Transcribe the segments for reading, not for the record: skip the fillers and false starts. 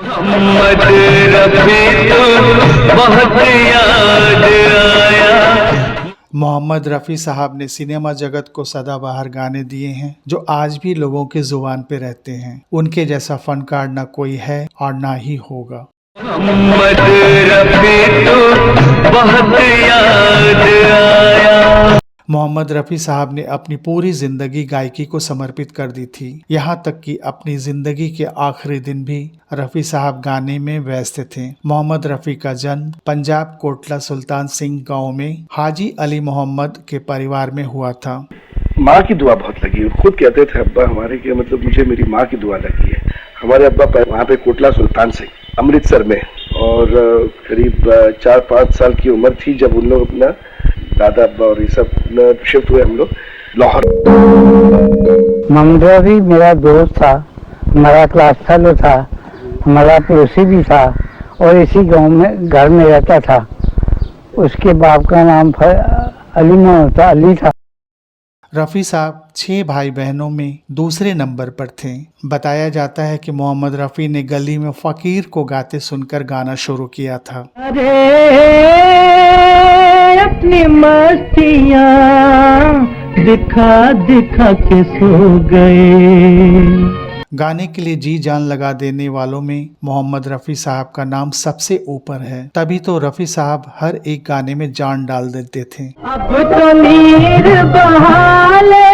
मोहम्मद रफी तो बहुत याद आया। मोहम्मद रफ़ी साहब ने सिनेमा जगत को सदाबहार गाने दिए हैं जो आज भी लोगों के जुबान पे रहते हैं। उनके जैसा फनकार ना कोई है और ना ही होगा। मोहम्मद रफी तो बहुत याद आया। मोहम्मद रफ़ी साहब ने अपनी पूरी जिंदगी गायकी को समर्पित कर दी थी। यहाँ तक कि अपनी जिंदगी के आखिरी दिन भी रफ़ी साहब गाने में व्यस्त थे। मोहम्मद रफ़ी का जन्म पंजाब कोटला सुल्तान सिंह गांव में हाजी अली मोहम्मद के परिवार में हुआ था। माँ की दुआ बहुत लगी। खुद कहते थे अब्बा हमारे के मतलब मुझे मेरी माँ की दुआ लगी है। हमारे अब्बा वहाँ पे कोटला सुल्तान सिंह अमृतसर में, और करीब 4-5 साल की उम्र थी जब उन लोग अपना दादा अब्बा और ये सब शिफ्ट हुए हम लोग लाहौर। मोहम्मद रफी मेरा दोस्त था, हमारा क्लास फेलो था, हमारा पड़ोसी भी था और इसी गांव में घर में रहता था। उसके बाप का नाम अली मोहम्मद अली था। रफ़ी साहब 6 भाई बहनों में दूसरे नंबर पर थे। बताया जाता है कि मोहम्मद रफ़ी ने गली में फ़कीर को गाते सुनकर गाना शुरू किया था। अरे अपनी मस्तियाँ दिखा दिखा के सो गए। गाने के लिए जी जान लगा देने वालों में मोहम्मद रफ़ी साहब का नाम सबसे ऊपर है। तभी तो रफ़ी साहब हर एक गाने में जान डाल देते थे। अब तो नीर बहा ले।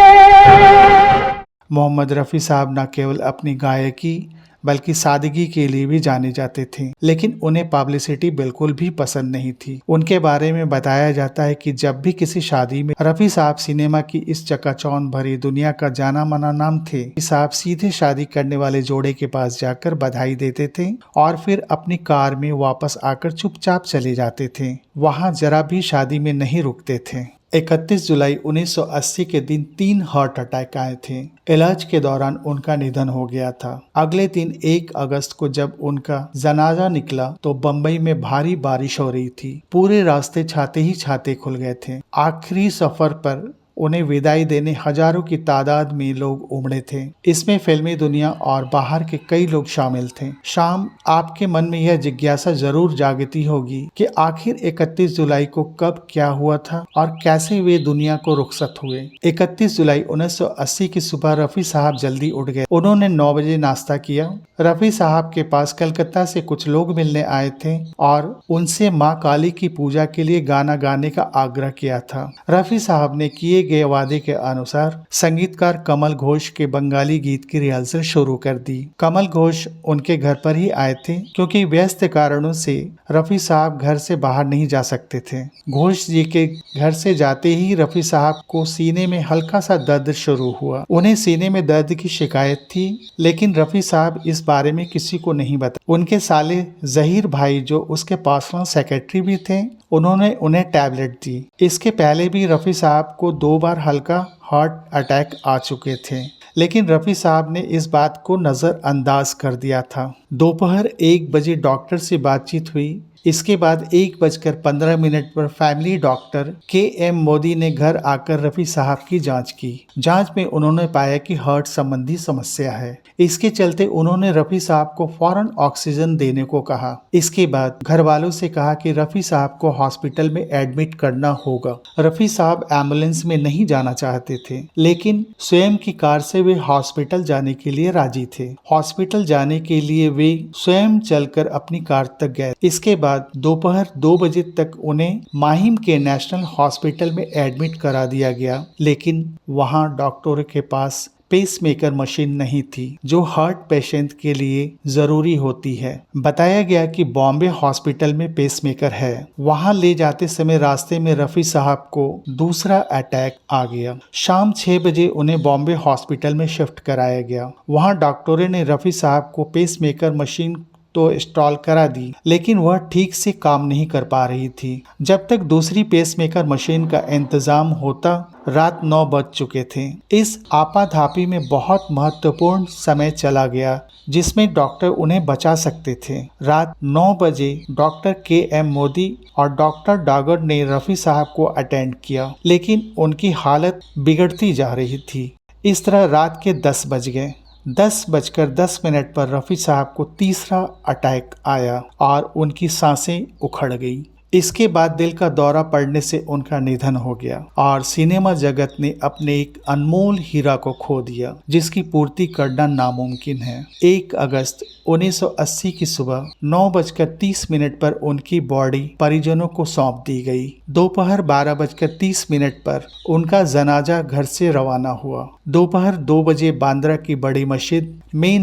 मोहम्मद रफ़ी साहब न केवल अपनी गायकी बल्कि सादगी के लिए भी जाने जाते थे, लेकिन उन्हें पब्लिसिटी बिल्कुल भी पसंद नहीं थी। उनके बारे में बताया जाता है कि जब भी किसी शादी में रफ़ी साहब सिनेमा की इस चकाचौंध भरी दुनिया का जाना माना नाम थे, रफ़ी साहब सीधे शादी करने वाले जोड़े के पास जाकर बधाई देते थे और फिर अपनी कार में वापस आकर चुपचाप चले जाते थे। वहाँ जरा भी शादी में नहीं रुकते थे। 31 जुलाई 1980 के दिन 3 हार्ट अटैक आए थे। इलाज के दौरान उनका निधन हो गया था। अगले दिन 1 अगस्त को जब उनका जनाजा निकला तो बम्बई में भारी बारिश हो रही थी। पूरे रास्ते छाते ही छाते खुल गए थे। आखिरी सफर पर उन्हें विदाई देने हजारों की तादाद में लोग उमड़े थे। इसमें फिल्मी दुनिया और बाहर के कई लोग शामिल थे। शाम आपके मन में यह जिज्ञासा जरूर जागती होगी कि आखिर 31 जुलाई को कब क्या हुआ था और कैसे वे दुनिया को रुखसत हुए। 31 जुलाई 1980 की सुबह रफ़ी साहब जल्दी उठ गए। उन्होंने 9 बजे नाश्ता किया। रफ़ी साहब के पास कलकत्ता से कुछ लोग मिलने आए थे और उनसे माँ काली की पूजा के लिए गाना गाने का आग्रह किया था। रफ़ी साहब ने किए गए वादे के अनुसार संगीतकार कमल घोष के बंगाली गीत की रिहर्सल शुरू कर दी। कमल घोष उनके घर पर ही आए थे क्योंकि व्यस्त कारणों से रफ़ी साहब घर से बाहर नहीं जा सकते थे। घोष जी के घर से जाते ही रफ़ी साहब को सीने में हल्का सा दर्द शुरू हुआ। उन्हें सीने में दर्द की शिकायत थी, लेकिन रफ़ी साहब इस बारे में किसी को नहीं बताया। उनके साले जहीर भाई जो उसके पर्सनल सेक्रेटरी भी थे, उन्होंने उन्हें टैबलेट दी। इसके पहले भी रफ़ी साहब को 2 बार हल्का हार्ट अटैक आ चुके थे, लेकिन रफ़ी साहब ने इस बात को नज़रअंदाज कर दिया था। दोपहर 1 बजे डॉक्टर से बातचीत हुई। इसके बाद 1:15 पर फैमिली डॉक्टर KM मोदी ने घर आकर रफ़ी साहब की जांच की। जांच में उन्होंने पाया कि हार्ट संबंधी समस्या है। इसके चलते उन्होंने रफ़ी साहब को फौरन ऑक्सीजन देने को कहा। इसके बाद घर वालों से कहा कि रफ़ी साहब को हॉस्पिटल में एडमिट करना होगा। रफ़ी साहब एम्बुलेंस में नहीं जाना चाहते थे, लेकिन स्वयं की कार से वे हॉस्पिटल जाने के लिए राजी थे। हॉस्पिटल जाने के लिए वे स्वयं चलकर अपनी कार तक गए। इसके बाद दोपहर 2 बजे तक उन्हें माहिम के नेशनल हॉस्पिटल में एडमिट करा दिया गया, लेकिन वहां डॉक्टरों के पास पेसमेकर मशीन नहीं थी जो हार्ट पेशेंट के लिए जरूरी होती है। बताया गया कि बॉम्बे हॉस्पिटल में पेसमेकर है। वहां ले जाते समय रास्ते में रफ़ी साहब को दूसरा अटैक आ गया। शाम 6 बजे उन्हें बॉम्बे हॉस्पिटल में शिफ्ट कराया गया। वहां डॉक्टरों ने रफ़ी साहब को पेसमेकर मशीन तो इंस्टॉल करा दी, लेकिन वह ठीक से काम नहीं कर पा रही थी। जब तक दूसरी पेसमेकर मशीन का इंतजाम होता रात 9 बज चुके थे। इस आपाधापी में बहुत महत्वपूर्ण समय चला गया जिसमें डॉक्टर उन्हें बचा सकते थे। रात 9 बजे डॉक्टर KM मोदी और डॉक्टर डागर ने रफ़ी साहब को अटेंड किया, लेकिन उनकी हालत बिगड़ती जा रही थी। इस तरह रात के 10 बज गए। 10:10 पर रफ़ी साहब को तीसरा अटैक आया और उनकी सांसें उखड़ गई। इसके बाद दिल का दौरा पड़ने से उनका निधन हो गया और सिनेमा जगत ने अपने एक अनमोल हीरा को खो दिया जिसकी पूर्ति करना नामुमकिन है। 1 अगस्त 1980 की सुबह 9:30 पर उनकी बॉडी परिजनों को सौंप दी गई। दोपहर 12:30 पर उनका जनाजा घर से रवाना हुआ। दोपहर 2 बजे बांद्रा की बड़ी मस्जिद में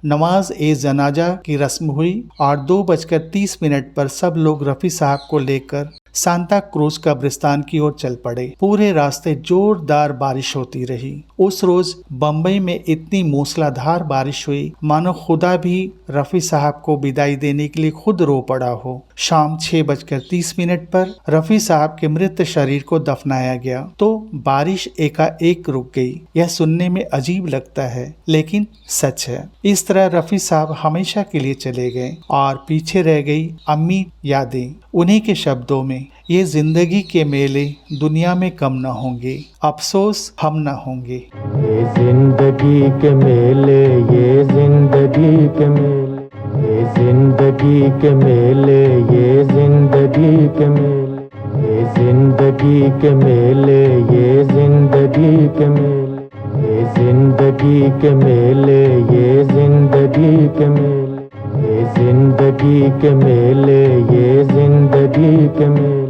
नमाज ए जनाजा की रस्म हुई और 2:30 पर सब लोग रफ़ी साहब को लेकर सांता क्रूज कब्रिस्तान की ओर चल पड़े। पूरे रास्ते जोरदार बारिश होती रही। उस रोज बम्बई में इतनी मूसलाधार बारिश हुई मानो खुदा भी रफ़ी साहब को विदाई देने के लिए खुद रो पड़ा हो। शाम 6:30 पर रफ़ी साहब के मृत शरीर को दफनाया गया तो बारिश एकाएक रुक गई। यह सुनने में अजीब लगता है लेकिन सच है। इस तरह रफ़ी साहब हमेशा के लिए चले गए और पीछे रह गई अम्मी यादें। उन्हीं के शब्दों में, ये जिंदगी के मेले दुनिया में कम न होंगे, अफसोस हम न होंगे। ये जिंदगी के मेले, ये जिंदगी के मेले, ये जिंदगी के मेले, ये जिंदगी के मेले, ये जिंदगी के मेले, ये जिंदगी के मेले, ये जिंदगी के मेले, ये जिंदगी के मेले, ये जिंदगी के मेले, ये जिंदगी के मेले।